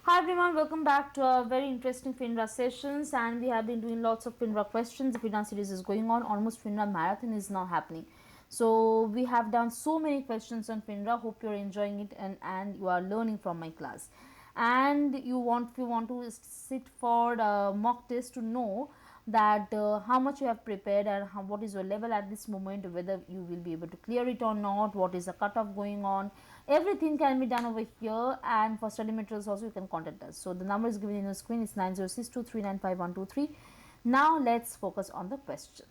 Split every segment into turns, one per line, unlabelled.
Hi everyone, welcome back to our very interesting FINRA sessions, and we have been doing lots of FINRA questions. The FINRA series is going on, almost FINRA marathon is now happening. So we have done so many questions on FINRA. Hope you're enjoying it and you are learning from my class. And if you want to sit for a mock test to know that how much you have prepared and what is your level at this moment, whether you will be able to clear it or not, what is the cutoff going on, everything can be done over here. And for study materials also you can contact us. So the number is given in your screen, is 90623951123. Now let's focus on the question.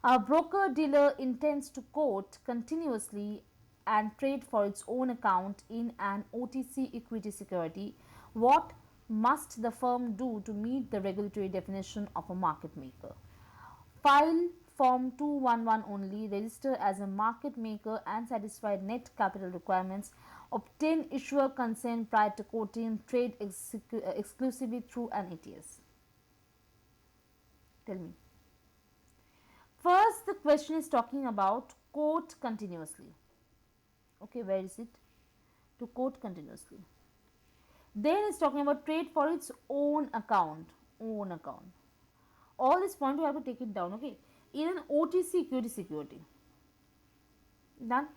A broker dealer intends to quote continuously and trade for its own account in an OTC equity security. What must the firm do to meet the regulatory definition of a market maker? File Form 211 only, register as a market maker and satisfy net capital requirements, obtain issuer consent prior to quoting, trade exclusively through an ATS. Tell me. First, the question is talking about quote continuously. Okay, where is it? To quote continuously. Then it's talking about trade for its own account. Own account. All this point you have to take it down. Okay, in an OTC equity security. Done.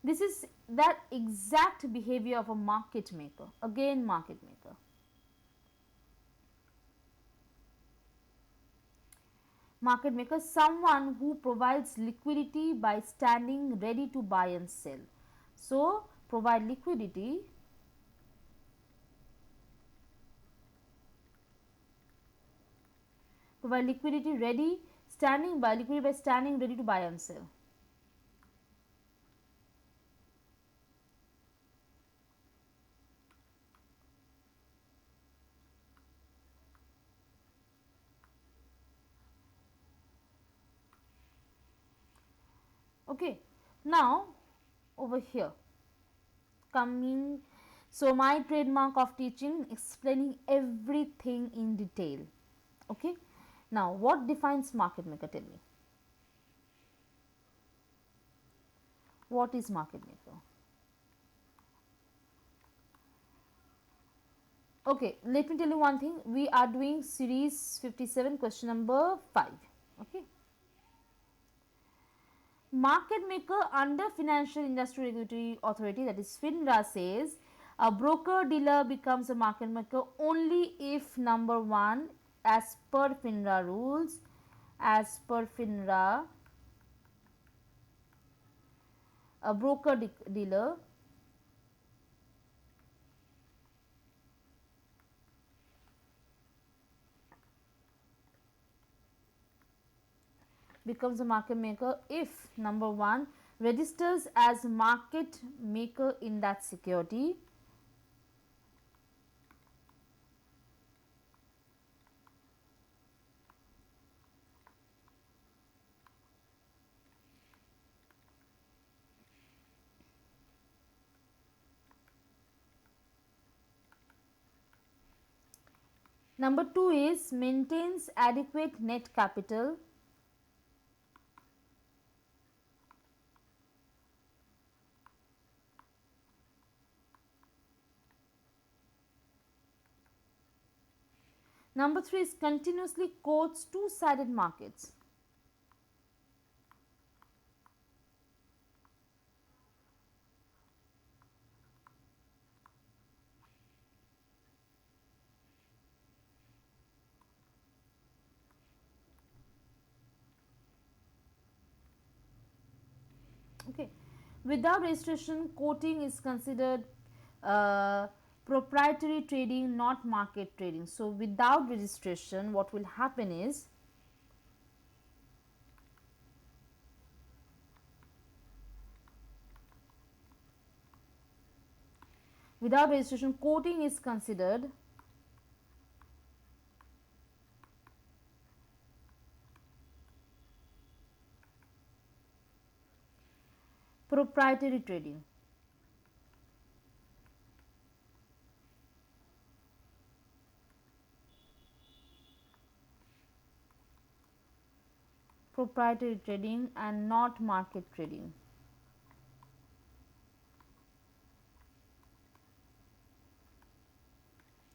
This is that exact behavior of a market maker. Again, market maker. Market maker, someone who provides liquidity by standing ready to buy and sell. So, provide liquidity ready, standing by, liquidity by standing ready to buy and sell. Okay, now over here coming, so my trademark of teaching, explaining everything in detail. Okay, now what defines market maker? Tell me, what is market maker? Okay, let me tell you one thing. We are doing series 57, question number 5. Okay, market maker under Financial Industry Regulatory Authority, that is FINRA, says a broker dealer becomes a market maker only if number 1, as per FINRA rules, as per FINRA, a broker dealer becomes a market maker if number 1, registers as market maker in that security. Number 2 is maintains adequate net capital. Number 3 is continuously quotes two-sided markets. Okay, without registration, quoting is considered uh, proprietary trading, not market trading. So, without registration, what will happen is, without registration, quoting is considered proprietary trading. Proprietary trading and not market trading.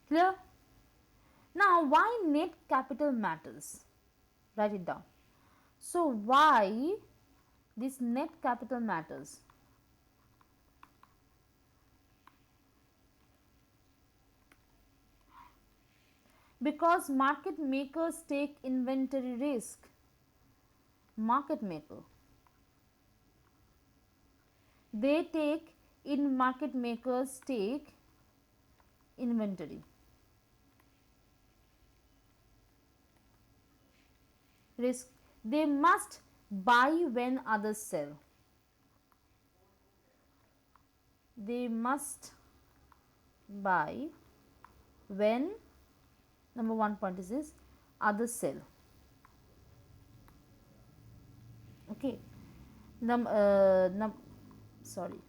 Clear? Now, why net capital matters? Write it down. So, why this net capital matters? Because market makers take inventory risk. Market maker, they take in market makers take inventory risk. They must buy when others sell. They must buy when, number one point is this, others sell. Okay. Sorry.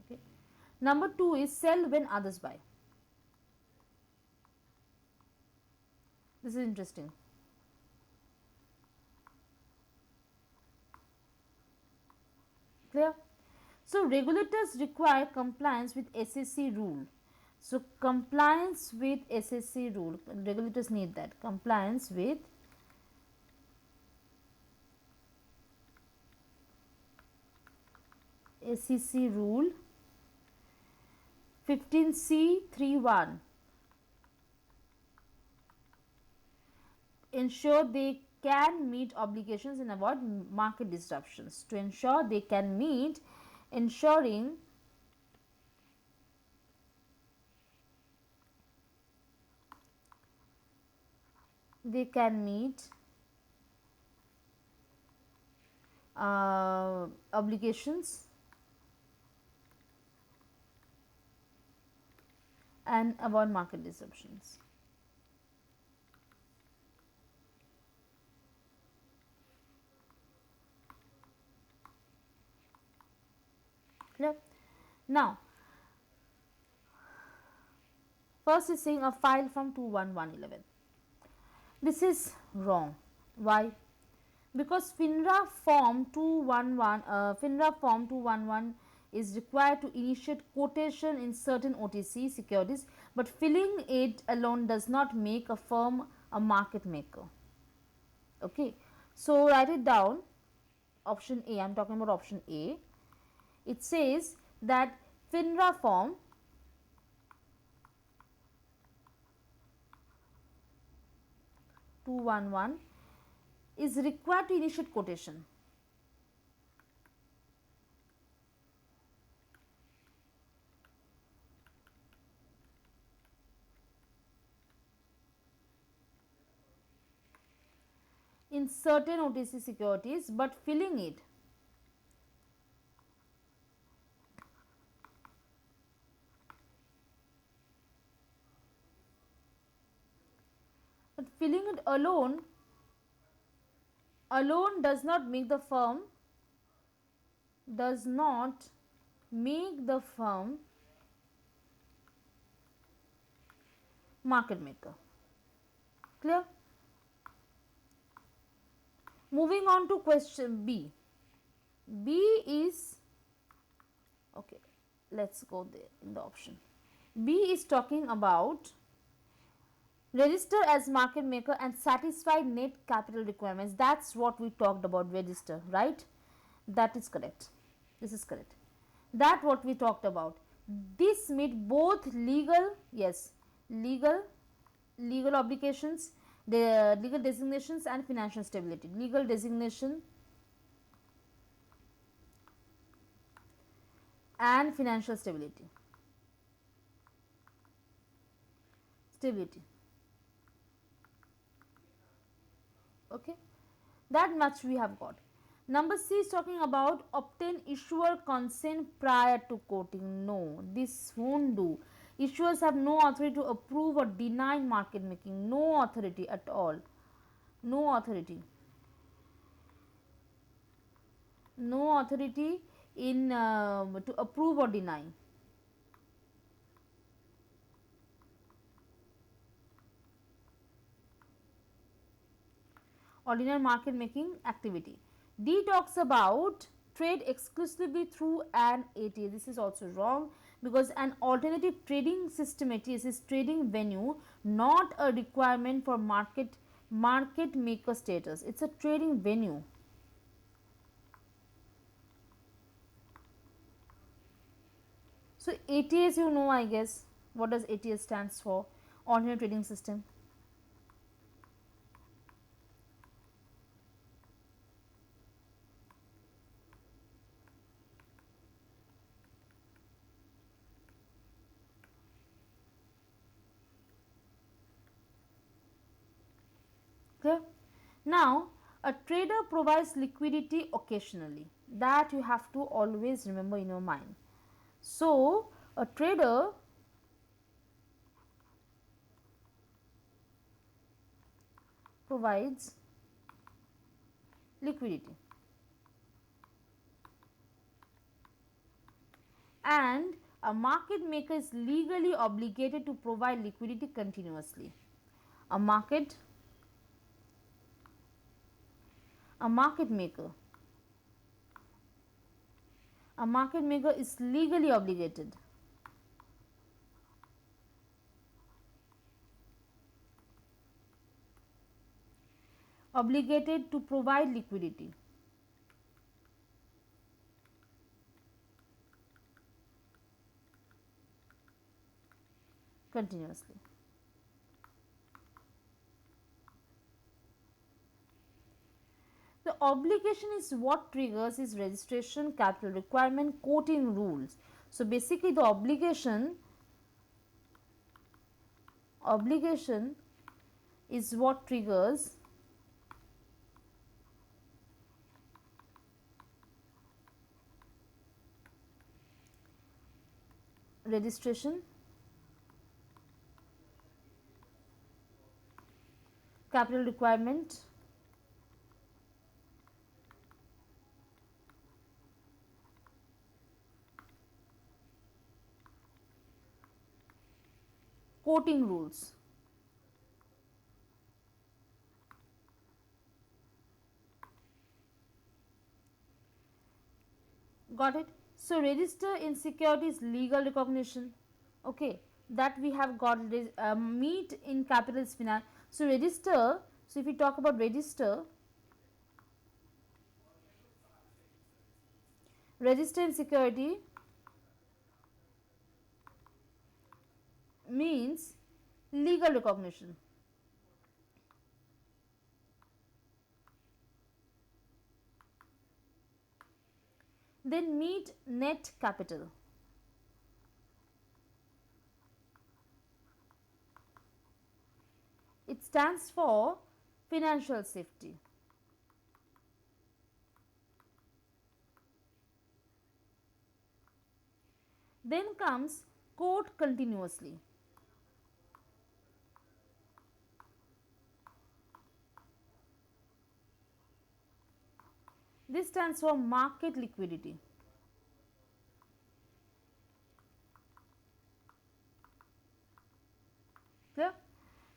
Okay. Number two is sell when others buy. This is interesting. Clear? So, regulators require compliance with SEC rule. So, compliance with SEC rule, regulators need that, compliance with SEC rule 15C31, ensure they can meet obligations and avoid market disruptions. To ensure they can meet, ensuring they can meet obligations and avoid market disruptions. Clear? Now, first is saying a file from 21111. This is wrong. Why? Because FINRA form 211 is required to initiate quotation in certain OTC securities, but filling it alone does not make a firm a market maker. Okay, so write it down. Option A, I am talking about option A. It says that FINRA form 211 is required to initiate quotation. In certain OTC securities, but filling it alone does not make the firm market maker. Clear? Moving on to question B. B is, okay, let's go there in the option. B is talking about register as market maker and satisfy net capital requirements. That's what we talked about, register, right? That is correct. This is correct. That what we talked about. This meet both legal, yes, legal obligations, the legal designations and financial stability. Legal designation and financial stability. Okay, that much we have got. Number C is talking about obtain issuer consent prior to quoting. No, this won't do. Issuers have no authority to approve or deny market making. No authority at all. No authority. No authority in to approve or deny. Ordinary market making activity. D talks about trade exclusively through an ATS. This is also wrong, because an alternative trading system, ATS, is trading venue, not a requirement for market maker status. It's a trading venue. So ATS, you know, I guess, what does ATS stands for? Alternative trading system. Clear? Now, a trader provides liquidity occasionally. That you have to always remember in your mind. So, a trader provides liquidity, and a market maker is legally obligated to provide liquidity continuously. A market a market maker a market maker is legally obligated to provide liquidity continuously. The obligation is what triggers is registration, capital requirement, quoting rules. So basically the obligation is what triggers registration, capital requirement, quoting rules. Got it? So register in security is legal recognition. Okay, that we have got. Meet in capital is finance. So register. So if we talk about register in security means legal recognition. Then meet net capital. It stands for financial safety. Then comes quote continuously. This stands for market liquidity. Clear?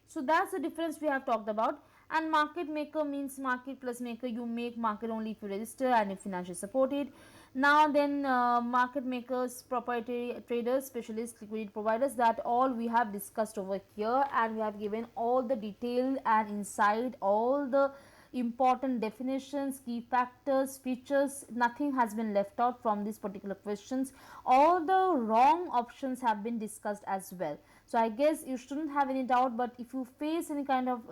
So that's the difference we have talked about. And market maker means market plus maker. You make market only if you register and if financially supported. Now then, market makers, proprietary traders, specialists, liquidity providers, that all we have discussed over here, and we have given all the detail and insight, all the important definitions, key factors, features. Nothing has been left out from these particular questions. All the wrong options have been discussed as well. So I guess you shouldn't have any doubt, but if you face any kind of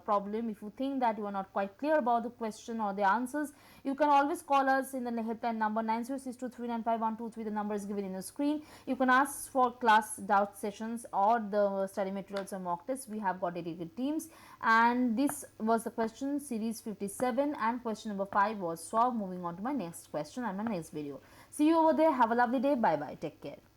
problem, if you think that you are not quite clear about the question or the answers, you can always call us in the helpline number 9062395123. The number is given in the screen. You can ask for class doubt sessions or the study materials or mock tests. We have got dedicated teams, and this was the question series 57, and question number 5 was solved. Moving on to my next question and my next video. See you over there. Have a lovely day. Bye bye. Take care.